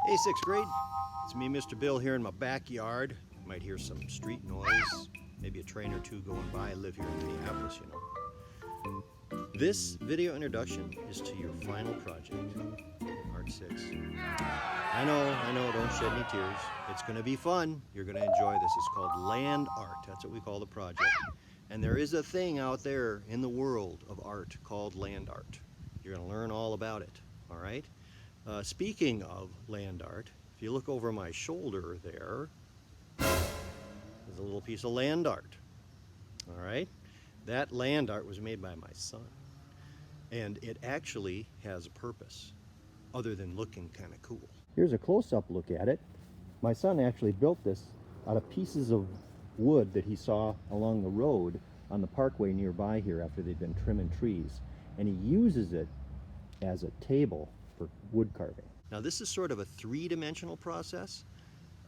Hey, sixth grade. It's me, Mr. Bill, here in my backyard. You might hear some street noise, maybe a train or two going by. I live here in Minneapolis, you know. This video introduction is to your final project in Art 6. I know, don't shed any tears. It's going to be fun. You're going to enjoy this. It's called land art. That's what we call the project. And there is a thing out there in the world of art called land art. You're going to learn all about it, all right? Speaking of land art, if you look over my shoulder there, there's a little piece of land art, all right? That land art was made by my son, and it actually has a purpose other than looking kind of cool. Here's a close-up look at it. My son actually built this out of pieces of wood that he saw along the road on the parkway nearby here after they'd been trimming trees, and he uses it as a table for wood carving. Now this is sort of a three-dimensional process,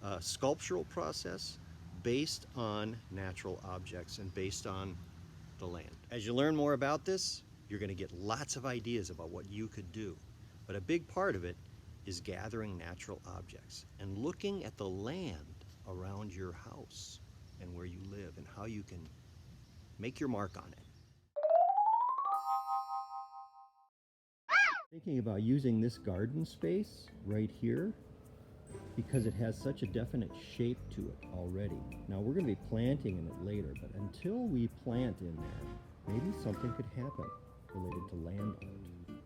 a sculptural process based on natural objects and based on the land. As you learn more about this, you're going to get lots of ideas about what you could do. But a big part of it is gathering natural objects and looking at the land around your house and where you live and how you can make your mark on it. Thinking about using this garden space right here because it has such a definite shape to it already. Now we're going to be planting in it later, but until we plant in there, maybe something could happen related to land art.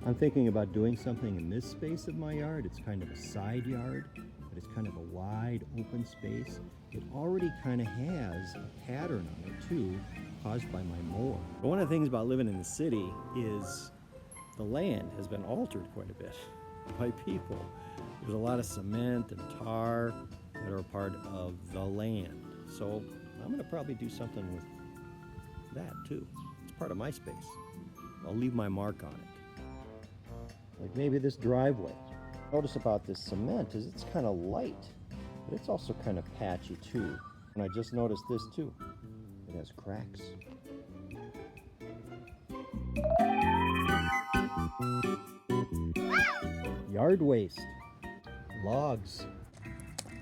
I'm thinking about doing something in this space of my yard. It's kind of a side yard, but it's kind of a wide open space. It already kind of has a pattern on it too, caused by my mower. But one of the things about living in the city is the land has been altered quite a bit by people. There's a lot of cement and tar that are part of the land. So I'm going to probably do something with that too. It's part of my space. I'll leave my mark on it. Like maybe this driveway. Notice about this cement is it's kind of light, but it's also kind of patchy too. And I just noticed this too. It has cracks. Yard waste, logs,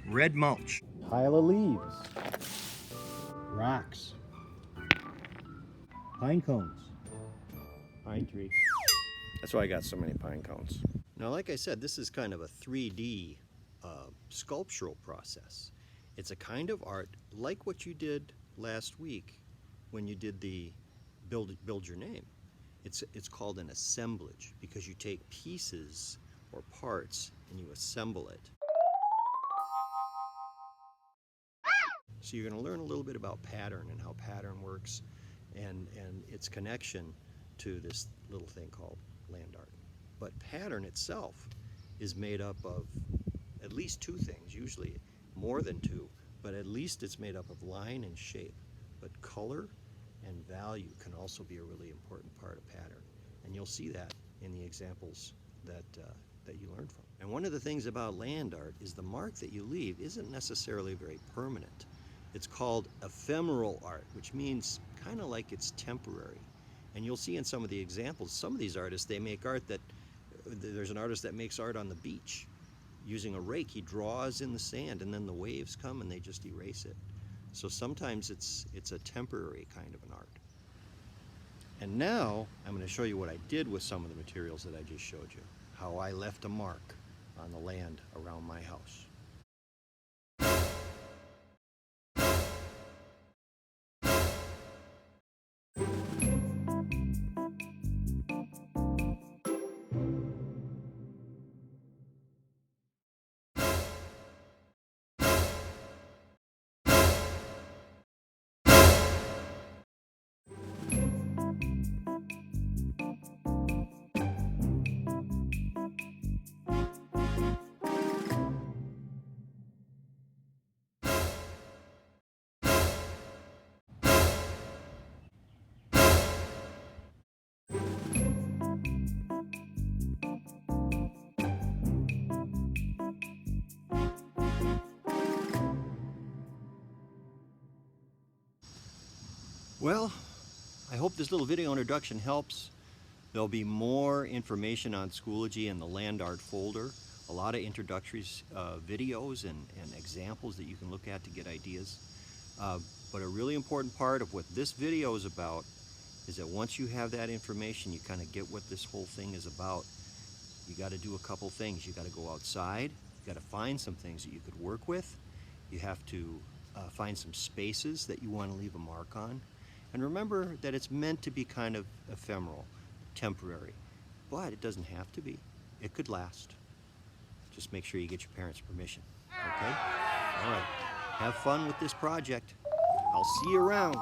red mulch, pile of leaves, rocks, pine cones, pine tree. That's why I got so many pine cones. Now, like I said, this is kind of a 3D sculptural process. It's a kind of art like what you did last week when you did the Build Your Name. It's called an assemblage because you take pieces or parts and you assemble it. So you're going to learn a little bit about pattern and how pattern works and its connection to this little thing called land art. But pattern itself is made up of at least two things, usually more than two, but at least it's made up of line and shape. But color and value can also be a really important part of pattern. And you'll see that in the examples that you learned from. And one of the things about land art is the mark that you leave isn't necessarily very permanent. It's called ephemeral art, which means kind of like it's temporary. And you'll see in some of the examples, some of these artists, they make art that, there's an artist that makes art on the beach using a rake. He draws in the sand and then the waves come and they just erase it. So sometimes it's a temporary kind of an art. And now I'm going to show you what I did with some of the materials that I just showed you, how I left a mark on the land around my house. Well, I hope this little video introduction helps. There'll be more information on Schoology in the land art folder. a lot of introductory videos and examples that you can look at to get ideas. But a really important part of what this video is about is that once you have that information, you kind of get what this whole thing is about. You got to do a couple things. You got to go outside. You got to find some things that you could work with. You have to find some spaces that you want to leave a mark on. And remember that it's meant to be kind of ephemeral, temporary, but it doesn't have to be. It could last. Just make sure you get your parents' permission, okay? All right, have fun with this project. I'll see you around.